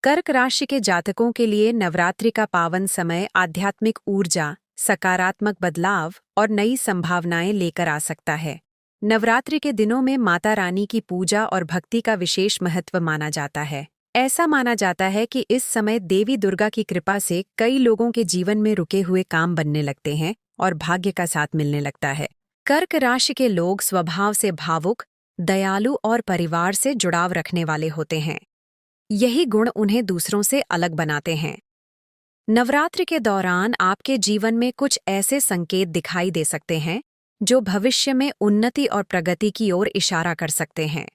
कर्क राशि के जातकों के लिए नवरात्रि का पावन समय आध्यात्मिक ऊर्जा, सकारात्मक बदलाव और नई संभावनाएं लेकर आ सकता है। नवरात्रि के दिनों में माता रानी की पूजा और भक्ति का विशेष महत्व माना जाता है। ऐसा माना जाता है कि इस समय देवी दुर्गा की कृपा से कई लोगों के जीवन में रुके हुए काम बनने लगते हैं और भाग्य का साथ मिलने लगता है। कर्क राशि के लोग स्वभाव से भावुक, दयालु और परिवार से जुड़ाव रखने वाले होते हैं। यही गुण उन्हें दूसरों से अलग बनाते हैं। नवरात्रि के दौरान आपके जीवन में कुछ ऐसे संकेत दिखाई दे सकते हैं जो भविष्य में उन्नति और प्रगति की ओर इशारा कर सकते हैं।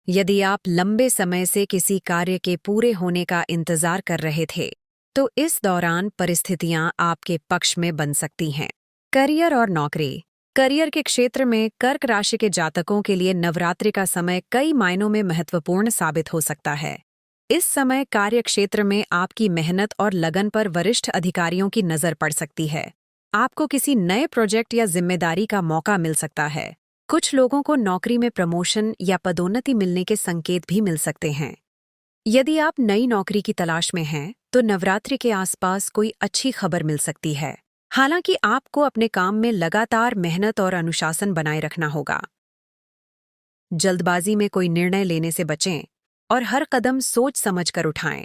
यदि आप लंबे समय से किसी कार्य के पूरे होने का इंतजार कर रहे थे, तो इस दौरान परिस्थितियां आपके पक्ष में बन सकती हैं। करियर और नौकरी। करियर के क्षेत्र में कर्क राशि के जातकों के लिए नवरात्रि का समय कई मायनों में महत्वपूर्ण साबित हो सकता है। इस समय कार्य क्षेत्र में आपकी मेहनत और लगन पर वरिष्ठ अधिकारियों की नजर पड़ सकती है। आपको किसी नए प्रोजेक्ट या जिम्मेदारी का मौका मिल सकता है। कुछ लोगों को नौकरी में प्रमोशन या पदोन्नति मिलने के संकेत भी मिल सकते हैं। यदि आप नई नौकरी की तलाश में हैं, तो नवरात्रि के आसपास कोई अच्छी खबर मिल सकती है। हालांकि आपको अपने काम में लगातार मेहनत और अनुशासन बनाए रखना होगा। जल्दबाजी में कोई निर्णय लेने से बचें और हर कदम सोच समझ कर उठाएं।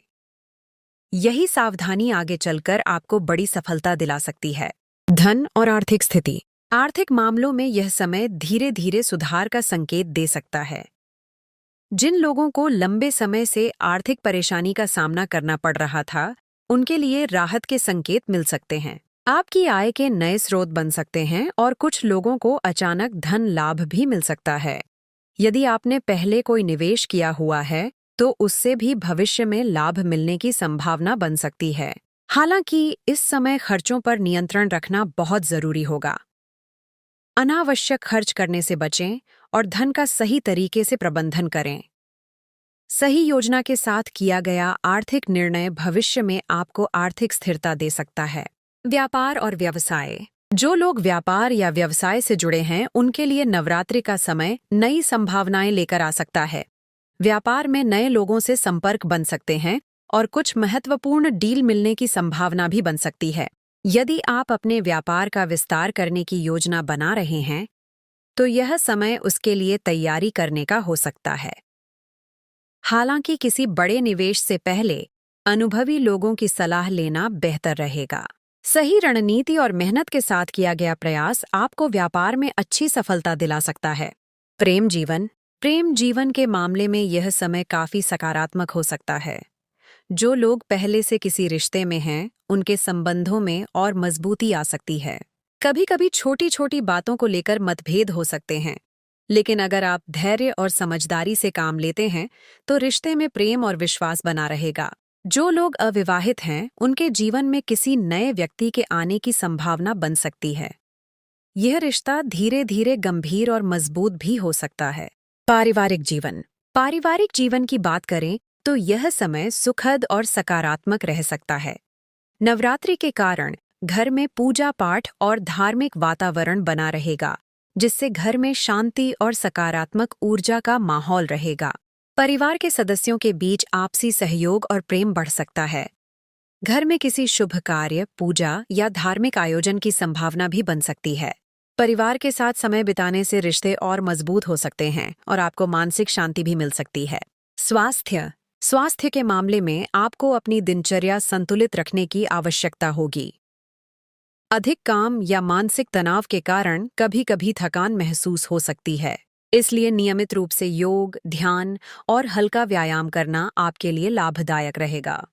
यही सावधानी आगे चलकर आपको बड़ी सफलता दिला सकती है। धन और आर्थिक स्थिति। आर्थिक मामलों में यह समय धीरे धीरे सुधार का संकेत दे सकता है। जिन लोगों को लंबे समय से आर्थिक परेशानी का सामना करना पड़ रहा था, उनके लिए राहत के संकेत मिल सकते हैं। आपकी आय के नए स्रोत बन सकते हैं और कुछ लोगों को अचानक धन लाभ भी मिल सकता है। यदि आपने पहले कोई निवेश किया हुआ है, तो उससे भी भविष्य में लाभ मिलने की संभावना बन सकती है। हालांकि इस समय खर्चों पर नियंत्रण रखना बहुत जरूरी होगा। अनावश्यक खर्च करने से बचें और धन का सही तरीके से प्रबंधन करें। सही योजना के साथ किया गया आर्थिक निर्णय भविष्य में आपको आर्थिक स्थिरता दे सकता है। व्यापार और व्यवसाय। जो लोग व्यापार या व्यवसाय से जुड़े हैं, उनके लिए नवरात्रि का समय नई संभावनाएं लेकर आ सकता है। व्यापार में नए लोगों से संपर्क बन सकते हैं और कुछ महत्वपूर्ण डील मिलने की संभावना भी बन सकती है। यदि आप अपने व्यापार का विस्तार करने की योजना बना रहे हैं, तो यह समय उसके लिए तैयारी करने का हो सकता है। हालांकि किसी बड़े निवेश से पहले अनुभवी लोगों की सलाह लेना बेहतर रहेगा। सही रणनीति और मेहनत के साथ किया गया प्रयास आपको व्यापार में अच्छी सफलता दिला सकता है। प्रेम जीवन के मामले में यह समय काफी सकारात्मक हो सकता है। जो लोग पहले से किसी रिश्ते में हैं, उनके संबंधों में और मजबूती आ सकती है। कभी कभी छोटी छोटी बातों को लेकर मतभेद हो सकते हैं, लेकिन अगर आप धैर्य और समझदारी से काम लेते हैं, तो रिश्ते में प्रेम और विश्वास बना रहेगा। जो लोग अविवाहित हैं, उनके जीवन में किसी नए व्यक्ति के आने की संभावना बन सकती है। यह रिश्ता धीरे धीरे गंभीर और मजबूत भी हो सकता है। पारिवारिक जीवन की बात करें तो यह समय सुखद और सकारात्मक रह सकता है। नवरात्रि के कारण घर में पूजा पाठ और धार्मिक वातावरण बना रहेगा, जिससे घर में शांति और सकारात्मक ऊर्जा का माहौल रहेगा। परिवार के सदस्यों के बीच आपसी सहयोग और प्रेम बढ़ सकता है। घर में किसी शुभ कार्य, पूजा या धार्मिक आयोजन की संभावना भी बन सकती है। परिवार के साथ समय बिताने से रिश्ते और मजबूत हो सकते हैं और आपको मानसिक शांति भी मिल सकती है। स्वास्थ्य के मामले में आपको अपनी दिनचर्या संतुलित रखने की आवश्यकता होगी। अधिक काम या मानसिक तनाव के कारण कभी-कभी थकान महसूस हो सकती है। इसलिए नियमित रूप से योग, ध्यान और हल्का व्यायाम करना आपके लिए लाभदायक रहेगा।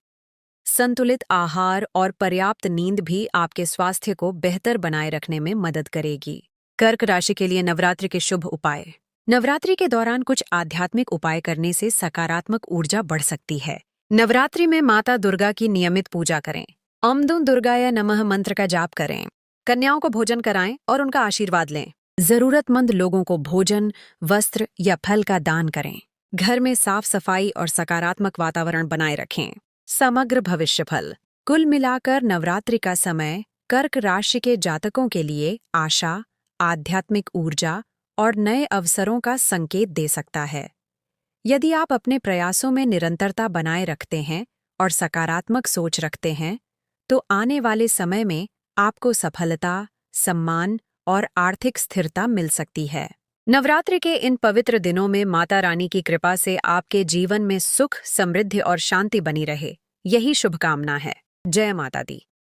संतुलित आहार और पर्याप्त नींद भी आपके स्वास्थ्य को बेहतर बनाए रखने में मदद करेगी। कर्क राशि के लिए नवरात्रि के शुभ उपाय। नवरात्रि के दौरान कुछ आध्यात्मिक उपाय करने से सकारात्मक ऊर्जा बढ़ सकती है। नवरात्रि में माता दुर्गा की नियमित पूजा करें। ॐ दुर्गाय नमः मंत्र का जाप करें। कन्याओं को भोजन कराएं और उनका आशीर्वाद लें। जरूरतमंद लोगों को भोजन, वस्त्र या फल का दान करें। घर में साफ सफाई और सकारात्मक वातावरण बनाए रखें। समग्र भविष्यफल। कुल मिलाकर नवरात्रि का समय कर्क राशि के जातकों के लिए आशा, आध्यात्मिक ऊर्जा और नए अवसरों का संकेत दे सकता है। यदि आप अपने प्रयासों में निरंतरता बनाए रखते हैं और सकारात्मक सोच रखते हैं, तो आने वाले समय में आपको सफलता, सम्मान और आर्थिक स्थिरता मिल सकती है। नवरात्रि के इन पवित्र दिनों में माता रानी की कृपा से आपके जीवन में सुख, समृद्धि और शांति बनी रहे, यही शुभकामना है। जय माता दी।